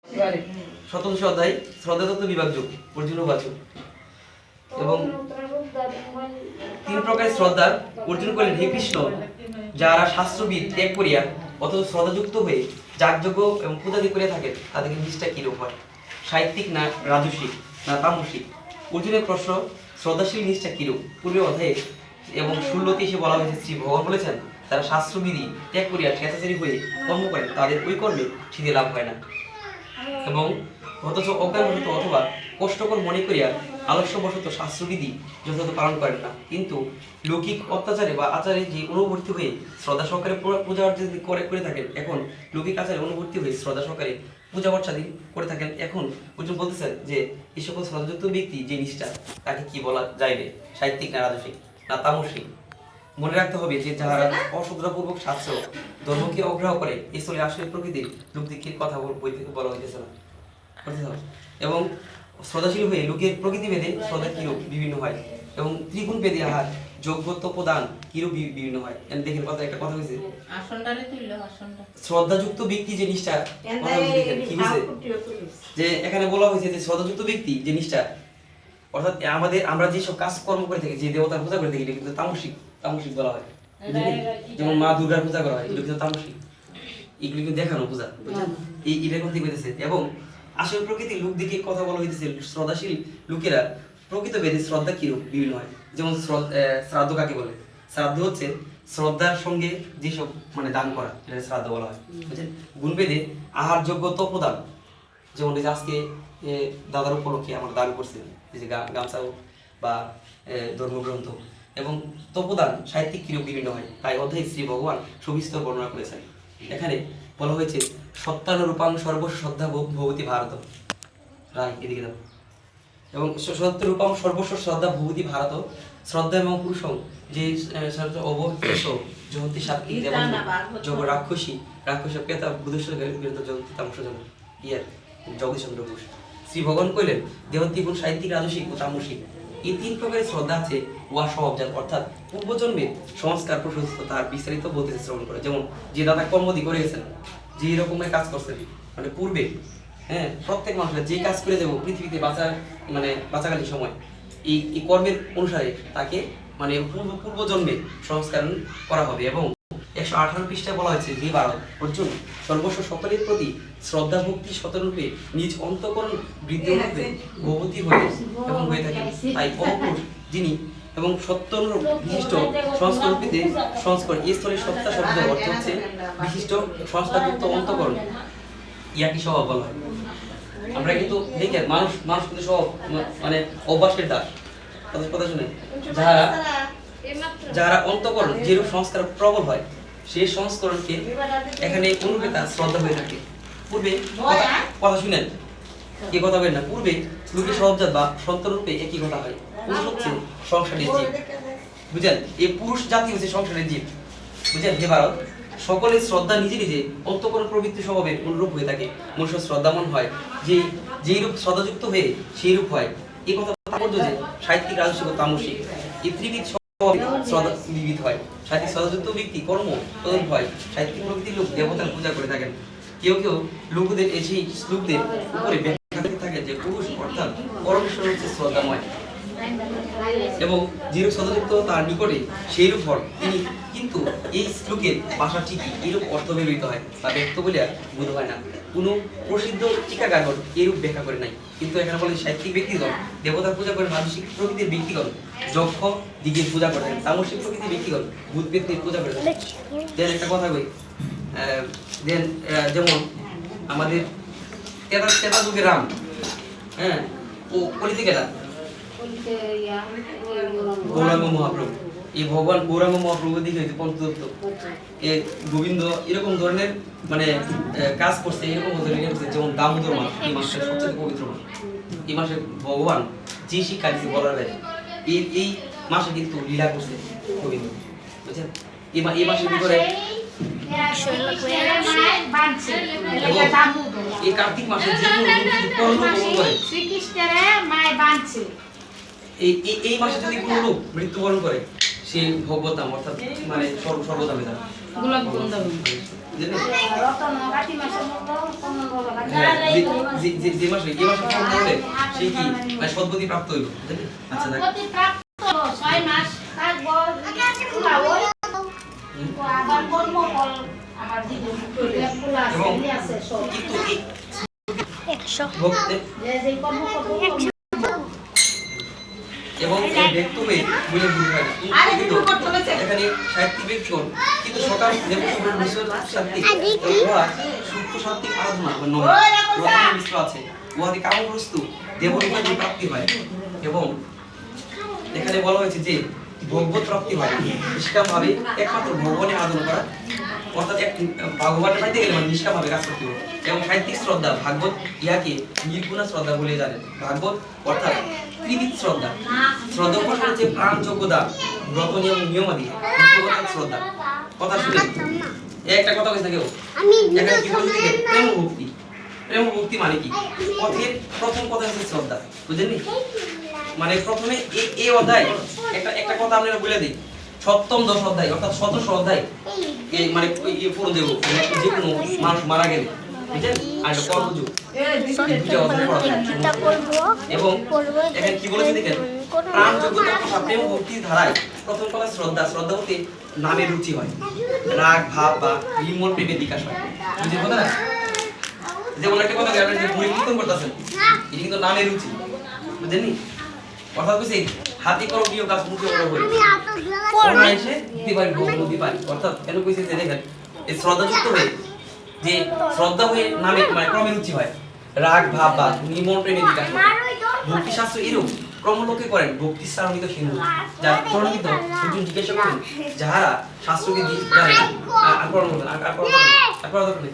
17 অধ্যায় শ্রদ্ধাতত্ত্ব বিভাগযোগ অর্জুন ও বাচক এবং 3 প্রকার শ্রদ্ধার অর্জুন করেন, হে কৃষ্ণ, যারা শাস্ত্রবিদ ত্যাগ করিয়া অথচ শ্রদ্ধাযুক্ত হয়ে যাগযজ্ঞ এবং পূজাদি করিয়া থাকেন, তাদেরকে নিষ্ঠা কিরূপ হয়? সাহিত্যিক না রাজসিক না তামসিক? অর্জুনের প্রশ্ন, শ্রদ্ধাশীল নিষ্ঠা কিরূপ? পূর্বের অধ্যায়ে এবং 16তে এসে বলা হয়েছে, শ্রী ভগবান বলেছেন, তারা শাস্ত্রবিধি ত্যাগ করিয়া স্বেচ্ছাচারী হয়ে কর্ম করেন, তাদের ওই কর্মে সিদ্ধি লাভ হয় না। এবং অথচ অজ্ঞানবশত অথবা কষ্টকর মনে করিয়া আলস্যবশত শাস্ত্রবিধি যথাযথ পালন করেন না, কিন্তু লৌকিক অত্যাচারে বা আচারে যে অনুবর্তী হয়ে শ্রদ্ধা সহকারে পূজা অর্চা করে থাকেন, এখন লৌকিক আচারে অনুবর্তী হয়ে শ্রদ্ধা সহকারে পূজা অর্চাদি করে থাকেন, এখন অর্জুন বলতেছেন যে এই সকল শ্রদ্ধাযুক্ত ব্যক্তি যে নিষ্ঠা, তাকে কি বলা যাইবে? সাহিত্যিক না রাজসিক না তামসিক? মনে রাখতে হবে যে যারা অশ্রদ্ধাপূর্বক শাস্ত্র ধর্মকে অগ্রাহ্য করে, এই স্থলে আসলে প্রকৃতির লোকদিকের কথা বলা হইতেছে না। এবং শ্রদ্ধাশীল হয়ে লোকের প্রকৃতি ভেদে শ্রদ্ধা কিরূপ বিভিন্ন হয়, এবং ত্রিগুণ ভেদে আহার যোগ্যত্ব প্রদান কিরূপ বিভিন্ন হয়। দেখেন কথা একটা কথা হয়েছে, শ্রদ্ধাযুক্ত ব্যক্তি যে নিষ্ঠা, কি হয়েছে যে এখানে বলা হয়েছে যে শ্রদ্ধাযুক্ত ব্যক্তি যে নিষ্ঠা, অর্থাৎ আমরা যেসব কাজ কর্ম করে থাকি, যে দেবতার পূজা করে থাকি, এটা কিন্তু তামসিক বলা হয়। যেমন মা দুর্গার পূজা করা হয়, এগুলো কিন্তু তামসিক, এগুলো কিন্তু দেখানো পূজা, এইটা কোন দিকে হইতেছে। এবং আসল প্রকৃতির লোক দিকে কথা বলা হইতেছে, শ্রদ্ধাশীল লোকেরা প্রকৃত ভেদে শ্রদ্ধা কিরূপ বিভিন্ন হয়। যেমন শ্রাদ্ধ কাকে বলে? শ্রাদ্ধ হচ্ছে শ্রদ্ধার সঙ্গে যেসব মানে দান করা, এটা শ্রাদ্ধ বলা হয়, বুঝছেন? গুণভেদে আহার যোগ্য তপদান, যেমন এই যে আজকে দাদার উপলক্ষে আমরা দান করছি, এই যে গামছা বা ধর্মগ্রন্থ, এবং তপদান সাহিত্যিক কিরূপ বিভিন্ন হয়, তাই অধ্যায় শ্রী ভগবান সবিস্তর বর্ণনা করেছেন। এখানে বলা হয়েছে, সত্যানুরূপাং সর্বস্ব শ্রদ্ধা ভবতি ভারত, রায় এদিকে দাও, এবং সত্যরূপাং সর্বস্ব শ্রদ্ধা ভবতি ভারত, শ্রদ্ধা এবং পুরুষং যে অবশেষ জগতি সাত্বিক দেবন যোগ রাক্ষসী পেতা বুধেশ্বর জগতি তামসজন ইয়ার জগদীশচন্দ্র ঘোষ। শ্রী ভগবান কইলেন, দেহত্রী গুণ সাহিত্যিক রাজসিক ও তামসিক, এই 3 প্রকারের শ্রদ্ধা আছে ওয়া স্বভাবজাত, অর্থাৎ পূর্বজন্মের সংস্কার প্রশস্ত তার বিস্তারিত বলতেছে শ্রবণ করে। যেমন যে দাদা কর্মদি করে গেছেন, যে রকমের কাজ করছেন, মানে পূর্বে প্রত্যেক মানুষের যে কাজ করে দেবো পৃথিবীতে বাঁচাকালীন সময়, এই কর্মের অনুসারে তাকে মানে পূর্বজন্মে সংস্করণ করা হবে। এবং 118 পৃষ্ঠায় বলা হয়েছে, হে ভারত অর্জুন, সর্বস্ব সকলের প্রতি শ্রদ্ধা ভক্তি শতরূপে নিজ অন্তঃকরণ বৃদ্ধিরূপে ভবতী হয়ে এবং হয়ে থাকেন, তাই পরপুরুষ যিনি এবং সত্যনুরূপ বিশিষ্ট সংস্কারূপীতে সংস্কার, এই স্থলে সত্তা শব্দ অর্থ হচ্ছে বিশিষ্ট সংস্কারযুক্ত অন্তঃকরণ, ইয়াকে স্বভাব বলা হয়। আমরা কিন্তু দেখেন মানুষ কিন্তু সব মানে অভ্যাসের দাস, কথা শুনে যারা অন্তঃকরণ যেরূপ সংস্কার প্রবল হয়, সেই সংস্করণকে এখানে অনুরূপে তার শ্রদ্ধা হয়ে থাকে। পূর্বে কথা শুনেন, কি কথা বলেন না, পূর্বে লোকের স্বভাবজাত বা সন্তানরূপে একই কথা হয়। পুরুষ হচ্ছে সংসারের জীব, বুঝলেন? এই পুরুষ জাতি হচ্ছে সংসারের জীব, বুঝলেন? হে ভারত, সকলের শ্রদ্ধা নিজে নিজে অন্তঃকরণ প্রবৃত্তি স্বভাবে অনুরূপ হয়ে থাকে। মনুষ্য শ্রদ্ধামন হয় যেই রূপ শ্রদ্ধাযুক্ত হয়ে সেই রূপ হয়। এই কথা তাৎপর্য যে সাহিত্যিক রাজসিক ও তামসিক এই ত্রিবিধ শ্রদ্ধা বিবিধ হয়। সাহিত্যিক শ্রদ্ধাযুক্ত ব্যক্তি কর্ম তদন্ত হয়, সাহিত্যিক প্রকৃতির লোক দেবতার পূজা করে থাকেন। কেউ লোকদের এই শ্লোকদের উপরে ব্যাখ্যা থাকে যে পুরুষ অর্থাৎ পরমেশ্বর হচ্ছে শ্রদ্ধাময়, এবং যেরূপ শ্রদ্ধাযুক্ত তার নিকটে সেই রূপ হন তিনি। কিন্তু এই শ্লোকের ভাষা ঠিকই এইরূপ অর্থ ব্যবহৃত হয় বা ব্যক্ত বলিয়া বোধ হয় না। কোনো প্রসিদ্ধ টিকাকারগণ এরূপ ব্যাখ্যা করে নাই। কিন্তু এখানে বলে সাহিত্যিক ব্যক্তিগণ দেবতার পূজা করেন, রাজসিক প্রকৃতির ব্যক্তিগণ যক্ষ দিগের পূজা করেন, তামসিক প্রকৃতির ব্যক্তিগণ ভূত ব্যক্তির পূজা করেন। দেন একটা কথা কই, দেন যেমন আমাদের তেতা যুগের রাম, ও কলিতে কেটা গৌরাঙ্গ মহাপ্রভু, এই ভগবান গৌরাঙ্গ মহাপ্রভু দিকে হয়েছে পঞ্চদত্ত, এ গোবিন্দ এরকম ধরনের মানে কাজ করছে, এরকম যেমন দামোদর মাস, এই মাসের সবচেয়ে পবিত্র মাস। এই মাসে ভগবান যে শিক্ষা দিচ্ছে বলার বাইরে, এই মাসে কিন্তু লীলা করছে গোবিন্দ, বুঝছেন? এই মাসের ভিতরে এই কার্তিক মাসে যে এই মাসে যদি কোনো লোক মৃত্যুবরণ করে, সে ভগবতাম অর্থাৎ মানে সর্বদামে যাবে। বুঝলেন? রতন কাটি মাসের মতো কোন বড় কাটি যে মাসে পূর্ণ হলে সে কি মানে সদ্গতি প্রাপ্ত হইল, বুঝলেন? আচ্ছা দেখ, সদ্গতি প্রাপ্ত 6 মাস থাকবো পুরা ওই আবার কর্মফল আমার জীবন পুরা আছে সব কিন্তু এই 100 ভক্তে যে কর্ম করব এবং এই ব্যক্তবে বলে বুঝতে পারে কিন্তু এখানে সাহিত্যিক ব্যক্তিগণ কিন্তু সকাল দেবতার মিশ্র সাহিত্যিক উহা সূক্ষ্ম সাহিত্যিক আরাধনা বা নয় প্রধান মিশ্র আছে উহাতে কামগ্রস্ত দেবরূপে যে প্রাপ্তি হয় এবং এখানে বলা হয়েছে যে ভগবত প্রাপ্তি হয় নিষ্কাম ভাবে একমাত্র ভগবানের আরাধনা করা অর্থাৎ এক ভগবানের পাইতে গেলে মানে নিষ্কাম ভাবে কাজ করতে হবে এবং সাহিত্যিক শ্রদ্ধা ভাগবত ইহাকে নির্গুণা শ্রদ্ধা বলে জানেন ভাগবত অর্থাৎ কৃতিক শ্রদ্ধা শ্রদ্ধা উপাসনা হচ্ছে প্রাণ যোগ্যতা ব্রত নিয়মাদি শ্রদ্ধা কথা শুনে একটা কথা কইছে কেউ এখানে কি বলতে দেখে প্রেম ভক্তি মানে কি পথের প্রথম কথা হচ্ছে শ্রদ্ধা বুঝলেন মানে প্রথমে এই অধ্যায় একটা কথা আপনারা বলে দিই সপ্তম দশ অধ্যায় অর্থাৎ 17 অধ্যায় এই মানে এই পুরো দেব যে কোনো মানুষ মারা গেলে বুঝলেন আর কর্মযোগ এবং এখানে কি বলেছে দেখেন প্রাণ যোগ্যতা প্রেম ভক্তি ধারায় প্রথম কথা শ্রদ্ধা হতে নামে রুচি হয় রাগ ভাব বা নির্মল প্রেমের বিকাশ হয় বুঝলেন কথা না যেমন একটা কথা আপনি যে ভুল কীর্তন করতেছেন এটা কিন্তু নামে রুচি বুঝলেন অর্থাৎ বুঝছি হাতে করো গিয়ে কাজ মুখে করো হই কোন এসে দিতে পারি দিতে পারি অর্থাৎ কেন কইছে যে দেখেন এই শ্রদ্ধাযুক্ত হয়ে যে শ্রদ্ধা হয়ে নামে মানে ক্রমে রুচি হয় রাগ ভাব বা নির্মল প্রেমের বিকাশ হয় ভক্তি শাস্ত্র এরূপ ক্রমলোকে করেন ভক্তি সারণিত সিন্ধু যার প্রণীত দুজন জিজ্ঞাসা করেন যাহারা শাস্ত্রকে জানে আর করণ করেন আর করণ করেন